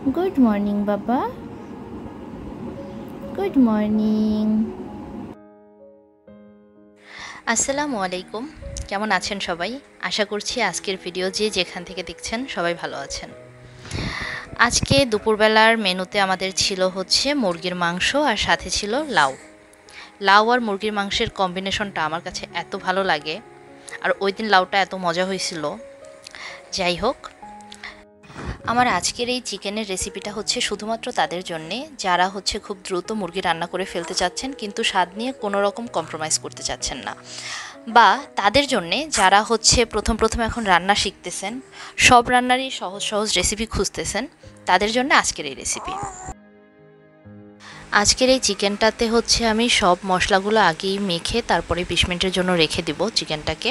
Good morning বাবা, good morning. আসসালামু আলাইকুম। কেমন আছেন সবাই? আশা করছি আজকের ভিডিও যে যেখান থেকে দেখছেন সবাই ভালো আছেন। আজকে দুপুরবেলার মেনুতে আমাদের ছিল হচ্ছে মুরগির মাংস আর সাথে ছিল লাউ। লাউ আর মুরগির মাংসের কম্বিনেশনটা আমার কাছে এত ভালো লাগে, আর ওই দিন লাউটা এত মজা হয়েছিল। যাই হোক, আমার আজকের এই চিকেনের রেসিপিটা হচ্ছে শুধুমাত্র তাদের জন্যে যারা হচ্ছে খুব দ্রুত মুরগি রান্না করে ফেলতে চাচ্ছেন, কিন্তু স্বাদ নিয়ে কোনো রকম কম্প্রোমাইজ করতে চাচ্ছেন না, বা তাদের জন্যে যারা হচ্ছে প্রথম প্রথম এখন রান্না শিখতেছেন, সব রান্নারই সহজ সহজ রেসিপি খুঁজতেছেন, তাদের জন্য আজকের এই রেসিপি। আজকের এই চিকেনটাতে হচ্ছে আমি সব মশলাগুলো আগেই মেখে তারপরে 20 মিনিটের জন্য রেখে দিব চিকেনটাকে,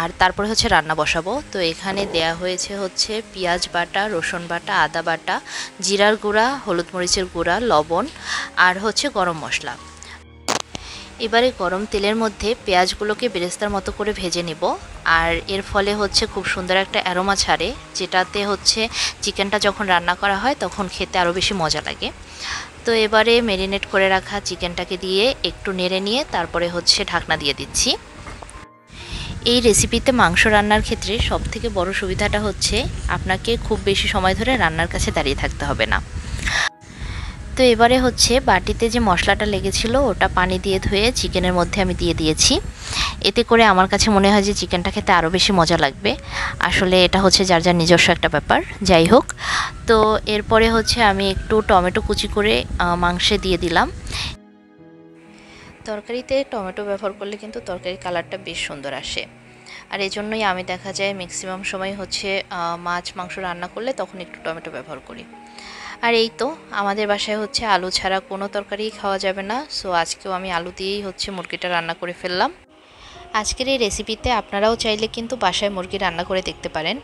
আর তারপরে হচ্ছে রান্না বসাবো। তো এখানে দেয়া হয়েছে হচ্ছে পেঁয়াজ বাটা, রসুন বাটা, আদা বাটা, জিরার গুঁড়া, হলুদ মরিচের গুঁড়া, লবণ আর হচ্ছে গরম মশলা। এবারে গরম তেলের মধ্যে পেঁয়াজগুলোকে বেরেস্তার মতো করে ভেজে নিব, আর এর ফলে হচ্ছে খুব সুন্দর একটা অ্যারোমা ছাড়ে, যেটাতে হচ্ছে চিকেনটা যখন রান্না করা হয় তখন খেতে আরও বেশি মজা লাগে। তো এবারে ম্যারিনেট করে রাখা চিকেনটাকে দিয়ে একটু নেড়ে নিয়ে তারপরে হচ্ছে ঢাকনা দিয়ে দিচ্ছি। এই রেসিপিতে মাংস রান্নার ক্ষেত্রে সবথেকে বড় সুবিধাটা হচ্ছে আপনাকে খুব বেশি সময় ধরে রান্নার কাছে দাঁড়িয়ে থাকতে হবে না। তো এবারে হচ্ছে বাটিতে যে মশলাটা লেগেছিল ওটা পানি দিয়ে ধুয়ে চিকেনের মধ্যে আমি দিয়ে দিয়েছি। এতে করে আমার কাছে মনে হয় যে চিকেনটা খেতে আরও বেশি মজা লাগবে। আসলে এটা হচ্ছে যার যার নিজস্ব একটা ব্যাপার। যাই হোক, তো এরপরে হচ্ছে আমি একটু টমেটো কুচি করে মাংসে দিয়ে দিলাম। তরকারিতে টমেটো ব্যবহার করলে কিন্তু তরকারির কালারটা বেশ সুন্দর আসে, আর এই জন্যই আমি দেখা যায় ম্যাক্সিমাম সময় হচ্ছে মাছ মাংস রান্না করলে তখন একটু টমেটো ব্যবহার করি। আর এই তো আমাদের বাসায় হচ্ছে আলু ছাড়া কোনো তরকারিই খাওয়া যাবে না, সো আজকেও আমি আলু দিয়েই হচ্ছে মুরগিটা রান্না করে ফেললাম। আজকের এই রেসিপিতে আপনারাও চাইলে কিন্তু বাসায় মুরগি রান্না করে দেখতে পারেন,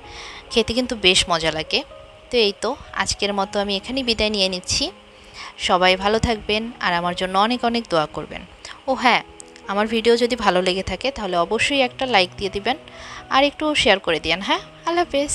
খেতে কিন্তু বেশ মজা লাগে। তো এই তো আজকের মতো আমি এখানেই বিদায় নিয়ে নিচ্ছি। সবাই ভালো থাকবেন আর আমার জন্য অনেক অনেক দোয়া করবেন। ও হ্যাঁ, আমার ভিডিও যদি ভালো লেগে থাকে তাহলে অবশ্যই একটা লাইক দিয়ে দিবেন আর একটু শেয়ার করে দিন। হ্যাঁ, আল্লাহ হাফেজ।